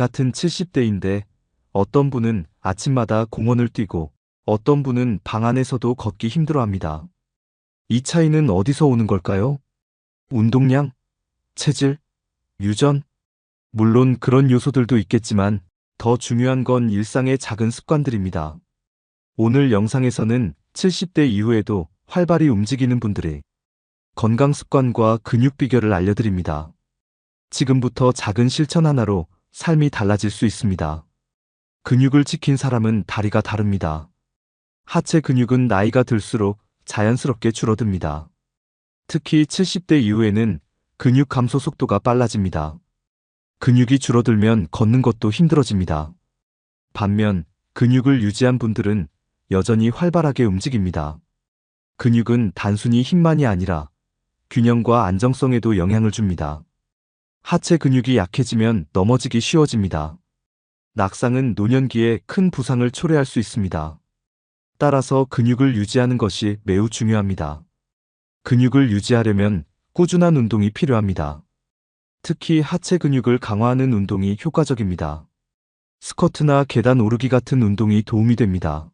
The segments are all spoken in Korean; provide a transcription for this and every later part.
같은 70대인데 어떤 분은 아침마다 공원을 뛰고 어떤 분은 방 안에서도 걷기 힘들어합니다. 이 차이는 어디서 오는 걸까요? 운동량? 체질? 유전? 물론 그런 요소들도 있겠지만 더 중요한 건 일상의 작은 습관들입니다. 오늘 영상에서는 70대 이후에도 활발히 움직이는 분들의 건강 습관과 근육 비결을 알려드립니다. 지금부터 작은 실천 하나로 삶이 달라질 수 있습니다. 근육을 지킨 사람은 다리가 다릅니다. 하체 근육은 나이가 들수록 자연스럽게 줄어듭니다. 특히 70대 이후에는 근육 감소 속도가 빨라집니다. 근육이 줄어들면 걷는 것도 힘들어집니다. 반면 근육을 유지한 분들은 여전히 활발하게 움직입니다. 근육은 단순히 힘만이 아니라 균형과 안정성에도 영향을 줍니다. 하체 근육이 약해지면 넘어지기 쉬워집니다. 낙상은 노년기에 큰 부상을 초래할 수 있습니다. 따라서 근육을 유지하는 것이 매우 중요합니다. 근육을 유지하려면 꾸준한 운동이 필요합니다. 특히 하체 근육을 강화하는 운동이 효과적입니다. 스쿼트나 계단 오르기 같은 운동이 도움이 됩니다.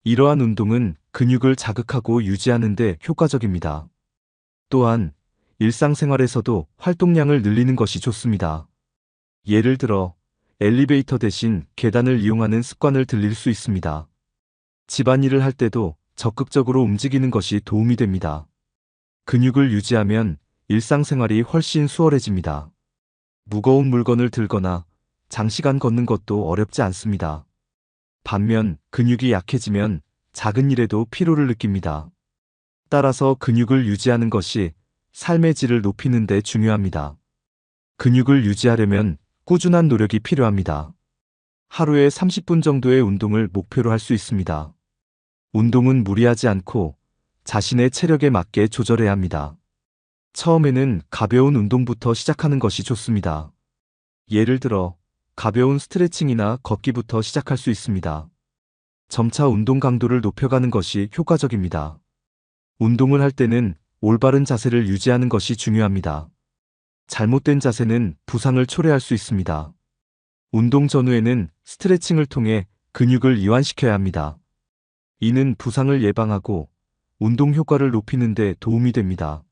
이러한 운동은 근육을 자극하고 유지하는 데 효과적입니다. 또한 일상생활에서도 활동량을 늘리는 것이 좋습니다. 예를 들어 엘리베이터 대신 계단을 이용하는 습관을 들일 수 있습니다. 집안일을 할 때도 적극적으로 움직이는 것이 도움이 됩니다. 근육을 유지하면 일상생활이 훨씬 수월해집니다. 무거운 물건을 들거나 장시간 걷는 것도 어렵지 않습니다. 반면 근육이 약해지면 작은 일에도 피로를 느낍니다. 따라서 근육을 유지하는 것이 삶의 질을 높이는 데 중요합니다. 근육을 유지하려면 꾸준한 노력이 필요합니다. 하루에 30분 정도의 운동을 목표로 할 수 있습니다. 운동은 무리하지 않고 자신의 체력에 맞게 조절해야 합니다. 처음에는 가벼운 운동부터 시작하는 것이 좋습니다. 예를 들어 가벼운 스트레칭이나 걷기부터 시작할 수 있습니다. 점차 운동 강도를 높여가는 것이 효과적입니다. 운동을 할 때는 올바른 자세를 유지하는 것이 중요합니다. 잘못된 자세는 부상을 초래할 수 있습니다. 운동 전후에는 스트레칭을 통해 근육을 이완시켜야 합니다. 이는 부상을 예방하고 운동 효과를 높이는 데 도움이 됩니다.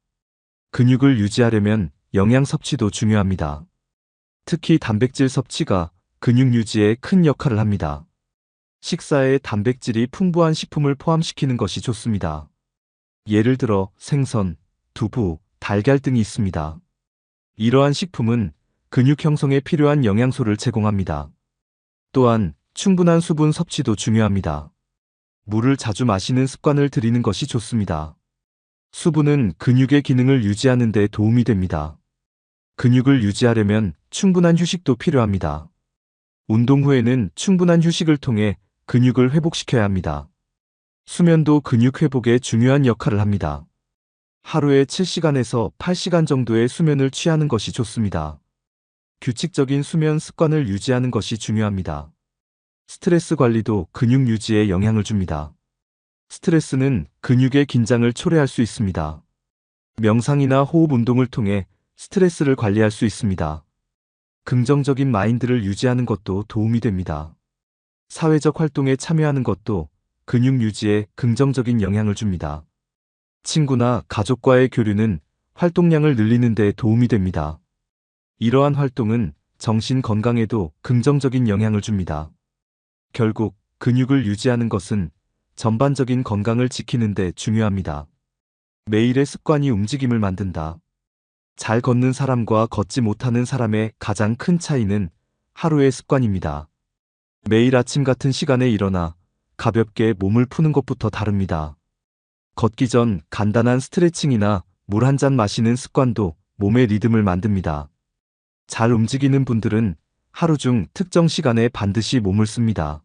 근육을 유지하려면 영양 섭취도 중요합니다. 특히 단백질 섭취가 근육 유지에 큰 역할을 합니다. 식사에 단백질이 풍부한 식품을 포함시키는 것이 좋습니다. 예를 들어 생선, 두부, 달걀 등이 있습니다. 이러한 식품은 근육 형성에 필요한 영양소를 제공합니다. 또한 충분한 수분 섭취도 중요합니다. 물을 자주 마시는 습관을 들이는 것이 좋습니다. 수분은 근육의 기능을 유지하는 데 도움이 됩니다. 근육을 유지하려면 충분한 휴식도 필요합니다. 운동 후에는 충분한 휴식을 통해 근육을 회복시켜야 합니다. 수면도 근육 회복에 중요한 역할을 합니다. 하루에 7시간에서 8시간 정도의 수면을 취하는 것이 좋습니다. 규칙적인 수면 습관을 유지하는 것이 중요합니다. 스트레스 관리도 근육 유지에 영향을 줍니다. 스트레스는 근육의 긴장을 초래할 수 있습니다. 명상이나 호흡 운동을 통해 스트레스를 관리할 수 있습니다. 긍정적인 마인드를 유지하는 것도 도움이 됩니다. 사회적 활동에 참여하는 것도 근육 유지에 긍정적인 영향을 줍니다. 친구나 가족과의 교류는 활동량을 늘리는 데 도움이 됩니다. 이러한 활동은 정신 건강에도 긍정적인 영향을 줍니다. 결국 근육을 유지하는 것은 전반적인 건강을 지키는 데 중요합니다. 매일의 습관이 움직임을 만든다. 잘 걷는 사람과 걷지 못하는 사람의 가장 큰 차이는 하루의 습관입니다. 매일 아침 같은 시간에 일어나 가볍게 몸을 푸는 것부터 다릅니다. 걷기 전 간단한 스트레칭이나 물 한 잔 마시는 습관도 몸의 리듬을 만듭니다. 잘 움직이는 분들은 하루 중 특정 시간에 반드시 몸을 씁니다.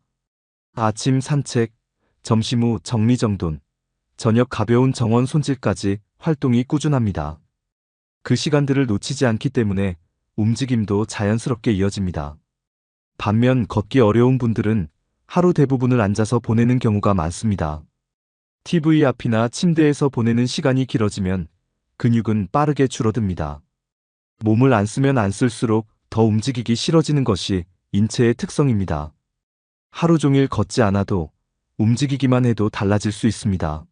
아침 산책, 점심 후 정리정돈, 저녁 가벼운 정원 손질까지 활동이 꾸준합니다. 그 시간들을 놓치지 않기 때문에 움직임도 자연스럽게 이어집니다. 반면 걷기 어려운 분들은 하루 대부분을 앉아서 보내는 경우가 많습니다. TV 앞이나 침대에서 보내는 시간이 길어지면 근육은 빠르게 줄어듭니다. 몸을 안 쓰면 안 쓸수록 더 움직이기 싫어지는 것이 인체의 특성입니다. 하루 종일 걷지 않아도 움직이기만 해도 달라질 수 있습니다.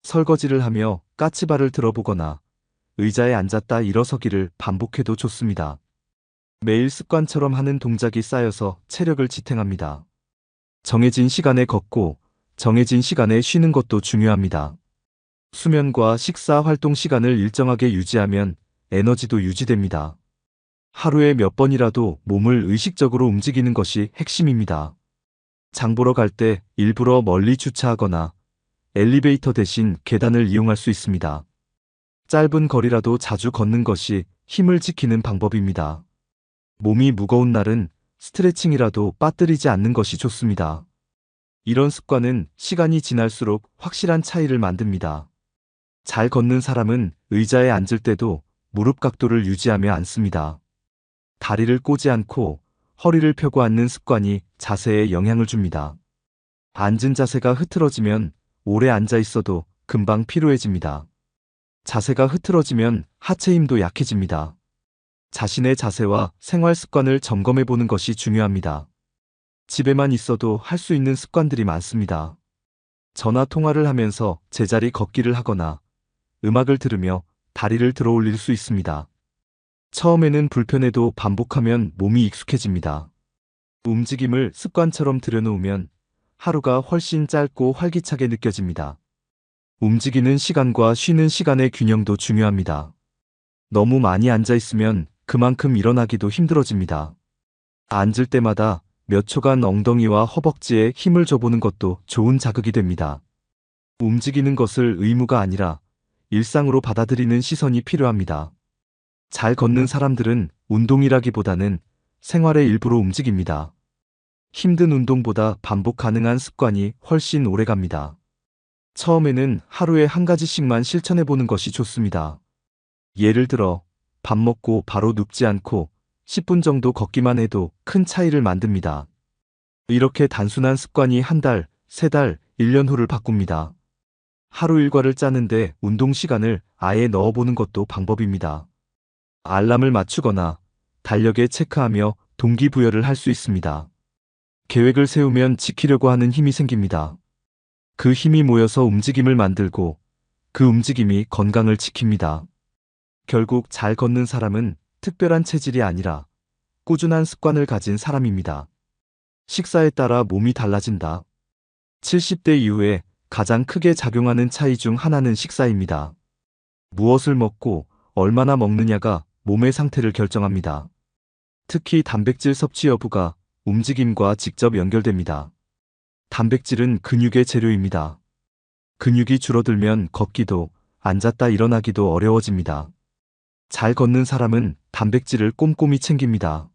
설거지를 하며 까치발을 들어보거나 의자에 앉았다 일어서기를 반복해도 좋습니다. 매일 습관처럼 하는 동작이 쌓여서 체력을 지탱합니다. 정해진 시간에 걷고 정해진 시간에 쉬는 것도 중요합니다. 수면과 식사 활동 시간을 일정하게 유지하면 에너지도 유지됩니다. 하루에 몇 번이라도 몸을 의식적으로 움직이는 것이 핵심입니다. 장 보러 갈 때 일부러 멀리 주차하거나 엘리베이터 대신 계단을 이용할 수 있습니다. 짧은 거리라도 자주 걷는 것이 힘을 지키는 방법입니다. 몸이 무거운 날은 스트레칭이라도 빠뜨리지 않는 것이 좋습니다. 이런 습관은 시간이 지날수록 확실한 차이를 만듭니다. 잘 걷는 사람은 의자에 앉을 때도 무릎 각도를 유지하며 앉습니다. 다리를 꼬지 않고 허리를 펴고 앉는 습관이 자세에 영향을 줍니다. 앉은 자세가 흐트러지면 오래 앉아 있어도 금방 피로해집니다. 자세가 흐트러지면 하체 힘도 약해집니다. 자신의 자세와 생활 습관을 점검해 보는 것이 중요합니다. 집에만 있어도 할 수 있는 습관들이 많습니다. 전화 통화를 하면서 제자리 걷기를 하거나 음악을 들으며 다리를 들어 올릴 수 있습니다. 처음에는 불편해도 반복하면 몸이 익숙해집니다. 움직임을 습관처럼 들여놓으면 하루가 훨씬 짧고 활기차게 느껴집니다. 움직이는 시간과 쉬는 시간의 균형도 중요합니다. 너무 많이 앉아 있으면 그만큼 일어나기도 힘들어집니다. 앉을 때마다 몇 초간 엉덩이와 허벅지에 힘을 줘보는 것도 좋은 자극이 됩니다. 움직이는 것을 의무가 아니라 일상으로 받아들이는 시선이 필요합니다. 잘 걷는 사람들은 운동이라기보다는 생활의 일부로 움직입니다. 힘든 운동보다 반복 가능한 습관이 훨씬 오래갑니다. 처음에는 하루에 한 가지씩만 실천해보는 것이 좋습니다. 예를 들어 밥 먹고 바로 눕지 않고 10분 정도 걷기만 해도 큰 차이를 만듭니다. 이렇게 단순한 습관이 한 달, 세 달, 1년 후를 바꿉니다. 하루 일과를 짜는데 운동 시간을 아예 넣어보는 것도 방법입니다. 알람을 맞추거나 달력에 체크하며 동기부여를 할 수 있습니다. 계획을 세우면 지키려고 하는 힘이 생깁니다. 그 힘이 모여서 움직임을 만들고 그 움직임이 건강을 지킵니다. 결국 잘 걷는 사람은 특별한 체질이 아니라 꾸준한 습관을 가진 사람입니다. 식사에 따라 몸이 달라진다. 70대 이후에 가장 크게 작용하는 차이 중 하나는 식사입니다. 무엇을 먹고 얼마나 먹느냐가 몸의 상태를 결정합니다. 특히 단백질 섭취 여부가 움직임과 직접 연결됩니다. 단백질은 근육의 재료입니다. 근육이 줄어들면 걷기도 앉았다 일어나기도 어려워집니다. 잘 걷는 사람은 단백질을 꼼꼼히 챙깁니다.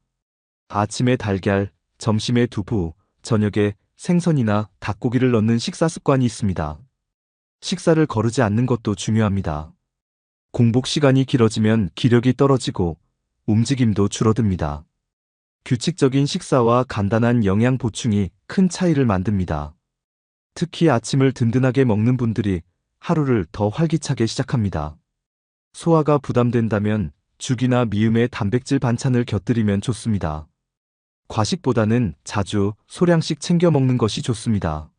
아침에 달걀, 점심에 두부, 저녁에 생선이나 닭고기를 넣는 식사 습관이 있습니다. 식사를 거르지 않는 것도 중요합니다. 공복 시간이 길어지면 기력이 떨어지고 움직임도 줄어듭니다. 규칙적인 식사와 간단한 영양 보충이 큰 차이를 만듭니다. 특히 아침을 든든하게 먹는 분들이 하루를 더 활기차게 시작합니다. 소화가 부담된다면 죽이나 미음의 단백질 반찬을 곁들이면 좋습니다. 과식보다는 자주 소량씩 챙겨 먹는 것이 좋습니다.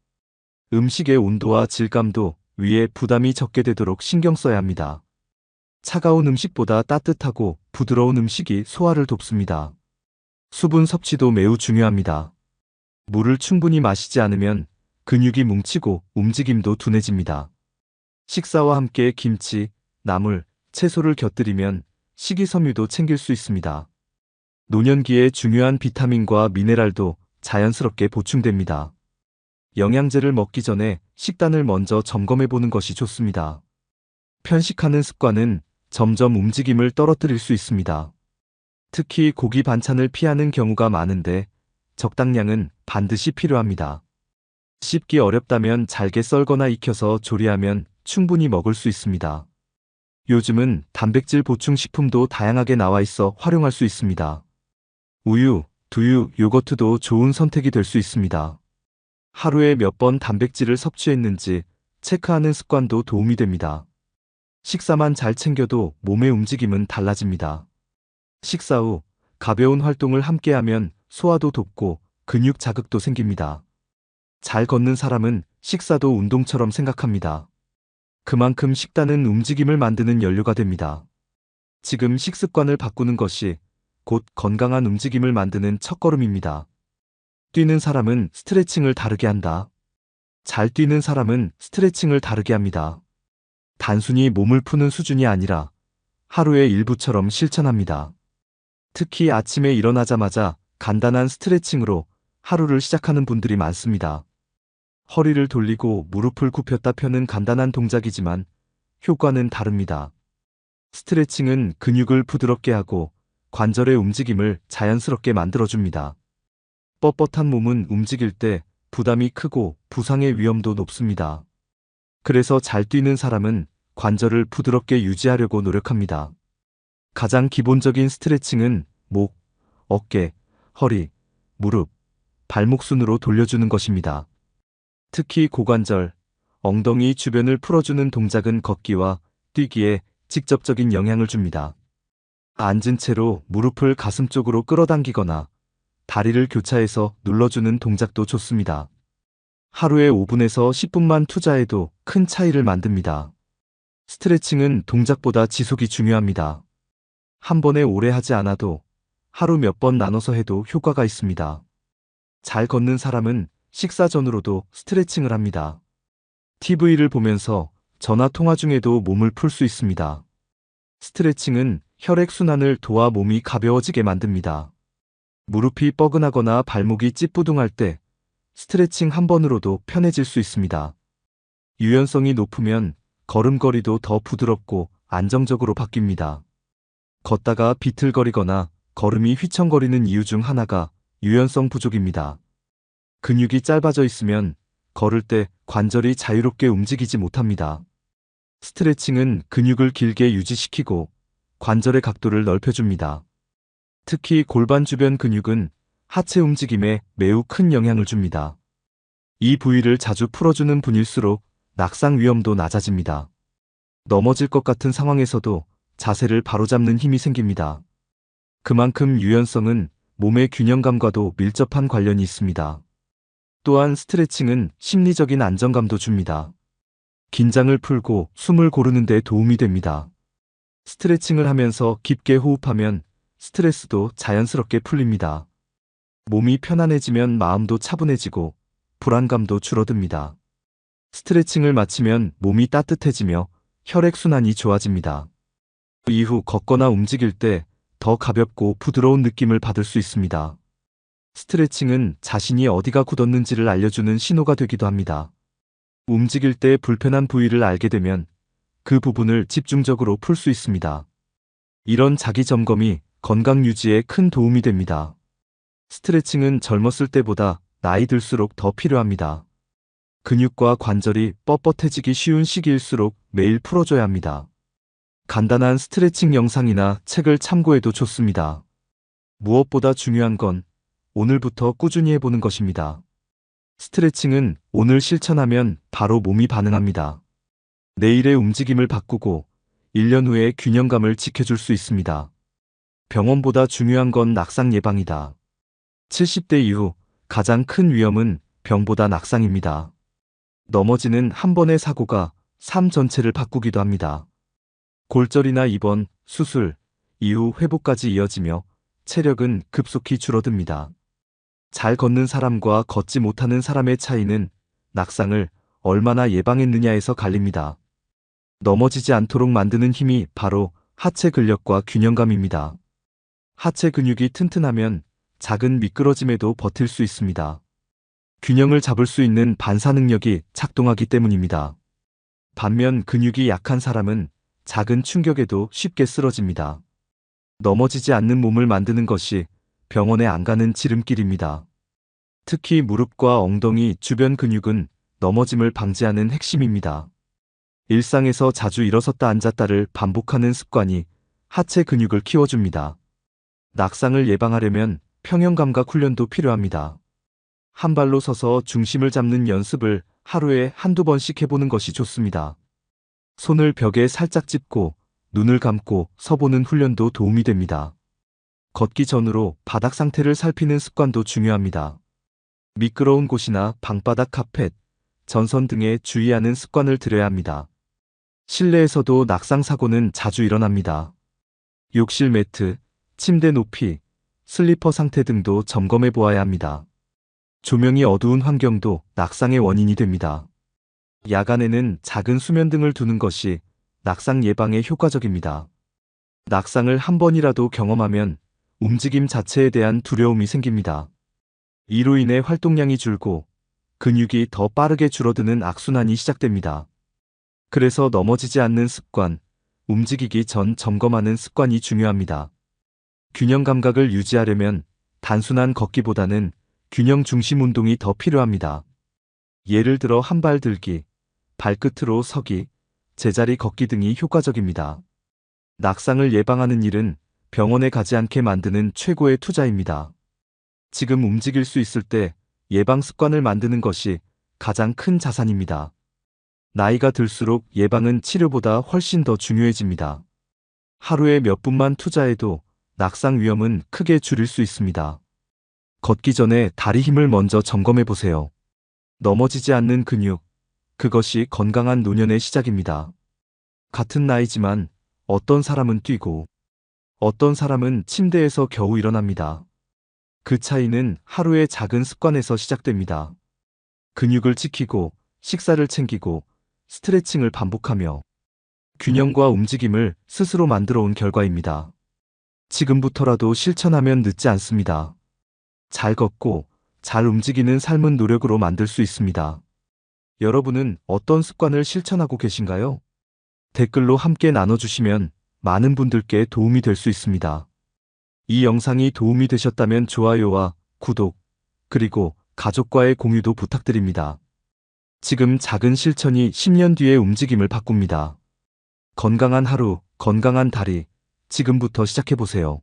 음식의 온도와 질감도 위에 부담이 적게 되도록 신경 써야 합니다. 차가운 음식보다 따뜻하고 부드러운 음식이 소화를 돕습니다. 수분 섭취도 매우 중요합니다. 물을 충분히 마시지 않으면 근육이 뭉치고 움직임도 둔해집니다. 식사와 함께 김치, 나물, 채소를 곁들이면 식이섬유도 챙길 수 있습니다. 노년기에 중요한 비타민과 미네랄도 자연스럽게 보충됩니다. 영양제를 먹기 전에 식단을 먼저 점검해 보는 것이 좋습니다. 편식하는 습관은 점점 움직임을 떨어뜨릴 수 있습니다. 특히 고기 반찬을 피하는 경우가 많은데 적당량은 반드시 필요합니다. 씹기 어렵다면 잘게 썰거나 익혀서 조리하면 충분히 먹을 수 있습니다. 요즘은 단백질 보충 식품도 다양하게 나와 있어 활용할 수 있습니다. 우유, 두유, 요거트도 좋은 선택이 될 수 있습니다. 하루에 몇 번 단백질을 섭취했는지 체크하는 습관도 도움이 됩니다. 식사만 잘 챙겨도 몸의 움직임은 달라집니다. 식사 후 가벼운 활동을 함께하면 소화도 돕고 근육 자극도 생깁니다. 잘 걷는 사람은 식사도 운동처럼 생각합니다. 그만큼 식단은 움직임을 만드는 연료가 됩니다. 지금 식습관을 바꾸는 것이 곧 건강한 움직임을 만드는 첫걸음입니다. 뛰는 사람은 스트레칭을 다르게 한다. 잘 뛰는 사람은 스트레칭을 다르게 합니다. 단순히 몸을 푸는 수준이 아니라 하루의 일부처럼 실천합니다. 특히 아침에 일어나자마자 간단한 스트레칭으로 하루를 시작하는 분들이 많습니다. 허리를 돌리고 무릎을 굽혔다 펴는 간단한 동작이지만 효과는 다릅니다. 스트레칭은 근육을 부드럽게 하고 관절의 움직임을 자연스럽게 만들어줍니다. 뻣뻣한 몸은 움직일 때 부담이 크고 부상의 위험도 높습니다. 그래서 잘 뛰는 사람은 관절을 부드럽게 유지하려고 노력합니다. 가장 기본적인 스트레칭은 목, 어깨, 허리, 무릎, 발목 순으로 돌려주는 것입니다. 특히 고관절, 엉덩이 주변을 풀어주는 동작은 걷기와 뛰기에 직접적인 영향을 줍니다. 앉은 채로 무릎을 가슴 쪽으로 끌어당기거나 다리를 교차해서 눌러주는 동작도 좋습니다. 하루에 5분에서 10분만 투자해도 큰 차이를 만듭니다. 스트레칭은 동작보다 지속이 중요합니다. 한 번에 오래 하지 않아도 하루 몇 번 나눠서 해도 효과가 있습니다. 잘 걷는 사람은 식사 전후로도 스트레칭을 합니다. TV를 보면서 전화 통화 중에도 몸을 풀 수 있습니다. 스트레칭은 혈액순환을 도와 몸이 가벼워지게 만듭니다. 무릎이 뻐근하거나 발목이 찌뿌둥할 때 스트레칭 한 번으로도 편해질 수 있습니다. 유연성이 높으면 걸음걸이도 더 부드럽고 안정적으로 바뀝니다. 걷다가 비틀거리거나 걸음이 휘청거리는 이유 중 하나가 유연성 부족입니다. 근육이 짧아져 있으면 걸을 때 관절이 자유롭게 움직이지 못합니다. 스트레칭은 근육을 길게 유지시키고 관절의 각도를 넓혀줍니다. 특히 골반 주변 근육은 하체 움직임에 매우 큰 영향을 줍니다. 이 부위를 자주 풀어주는 분일수록 낙상 위험도 낮아집니다. 넘어질 것 같은 상황에서도 자세를 바로잡는 힘이 생깁니다. 그만큼 유연성은 몸의 균형감과도 밀접한 관련이 있습니다. 또한 스트레칭은 심리적인 안정감도 줍니다. 긴장을 풀고 숨을 고르는 데 도움이 됩니다. 스트레칭을 하면서 깊게 호흡하면 스트레스도 자연스럽게 풀립니다. 몸이 편안해지면 마음도 차분해지고 불안감도 줄어듭니다. 스트레칭을 마치면 몸이 따뜻해지며 혈액순환이 좋아집니다. 이후 걷거나 움직일 때 더 가볍고 부드러운 느낌을 받을 수 있습니다. 스트레칭은 자신이 어디가 굳었는지를 알려주는 신호가 되기도 합니다. 움직일 때 불편한 부위를 알게 되면 그 부분을 집중적으로 풀 수 있습니다. 이런 자기 점검이 건강 유지에 큰 도움이 됩니다. 스트레칭은 젊었을 때보다 나이 들수록 더 필요합니다. 근육과 관절이 뻣뻣해지기 쉬운 시기일수록 매일 풀어줘야 합니다. 간단한 스트레칭 영상이나 책을 참고해도 좋습니다. 무엇보다 중요한 건 오늘부터 꾸준히 해보는 것입니다. 스트레칭은 오늘 실천하면 바로 몸이 반응합니다. 내일의 움직임을 바꾸고 1년 후의 균형감을 지켜줄 수 있습니다. 병원보다 중요한 건 낙상 예방이다. 70대 이후 가장 큰 위험은 병보다 낙상입니다. 넘어지는 한 번의 사고가 삶 전체를 바꾸기도 합니다. 골절이나 입원, 수술, 이후 회복까지 이어지며 체력은 급속히 줄어듭니다. 잘 걷는 사람과 걷지 못하는 사람의 차이는 낙상을 얼마나 예방했느냐에서 갈립니다. 넘어지지 않도록 만드는 힘이 바로 하체 근력과 균형감입니다. 하체 근육이 튼튼하면 작은 미끄러짐에도 버틸 수 있습니다. 균형을 잡을 수 있는 반사 능력이 작동하기 때문입니다. 반면 근육이 약한 사람은 작은 충격에도 쉽게 쓰러집니다. 넘어지지 않는 몸을 만드는 것이 병원에 안 가는 지름길입니다. 특히 무릎과 엉덩이 주변 근육은 넘어짐을 방지하는 핵심입니다. 일상에서 자주 일어섰다 앉았다를 반복하는 습관이 하체 근육을 키워줍니다. 낙상을 예방하려면 평형감각 훈련도 필요합니다. 한 발로 서서 중심을 잡는 연습을 하루에 한두 번씩 해보는 것이 좋습니다. 손을 벽에 살짝 짚고 눈을 감고 서보는 훈련도 도움이 됩니다. 걷기 전으로 바닥 상태를 살피는 습관도 중요합니다. 미끄러운 곳이나 방바닥 카펫, 전선 등에 주의하는 습관을 들여야 합니다. 실내에서도 낙상 사고는 자주 일어납니다. 욕실 매트, 침대 높이, 슬리퍼 상태 등도 점검해 보아야 합니다. 조명이 어두운 환경도 낙상의 원인이 됩니다. 야간에는 작은 수면등을 두는 것이 낙상 예방에 효과적입니다. 낙상을 한 번이라도 경험하면 움직임 자체에 대한 두려움이 생깁니다. 이로 인해 활동량이 줄고 근육이 더 빠르게 줄어드는 악순환이 시작됩니다. 그래서 넘어지지 않는 습관, 움직이기 전 점검하는 습관이 중요합니다. 균형 감각을 유지하려면 단순한 걷기보다는 균형 중심 운동이 더 필요합니다. 예를 들어 한 발 들기, 발끝으로 서기, 제자리 걷기 등이 효과적입니다. 낙상을 예방하는 일은 병원에 가지 않게 만드는 최고의 투자입니다. 지금 움직일 수 있을 때 예방 습관을 만드는 것이 가장 큰 자산입니다. 나이가 들수록 예방은 치료보다 훨씬 더 중요해집니다. 하루에 몇 분만 투자해도 낙상 위험은 크게 줄일 수 있습니다. 걷기 전에 다리 힘을 먼저 점검해 보세요. 넘어지지 않는 근육, 그것이 건강한 노년의 시작입니다. 같은 나이지만 어떤 사람은 뛰고 어떤 사람은 침대에서 겨우 일어납니다. 그 차이는 하루의 작은 습관에서 시작됩니다. 근육을 지키고 식사를 챙기고 스트레칭을 반복하며 균형과 움직임을 스스로 만들어 온 결과입니다. 지금부터라도 실천하면 늦지 않습니다. 잘 걷고 잘 움직이는 삶은 노력으로 만들 수 있습니다. 여러분은 어떤 습관을 실천하고 계신가요? 댓글로 함께 나눠주시면 많은 분들께 도움이 될 수 있습니다. 이 영상이 도움이 되셨다면 좋아요와 구독, 그리고 가족과의 공유도 부탁드립니다. 지금 작은 실천이 10년 뒤의 움직임을 바꿉니다. 건강한 하루, 건강한 다리, 지금부터 시작해보세요.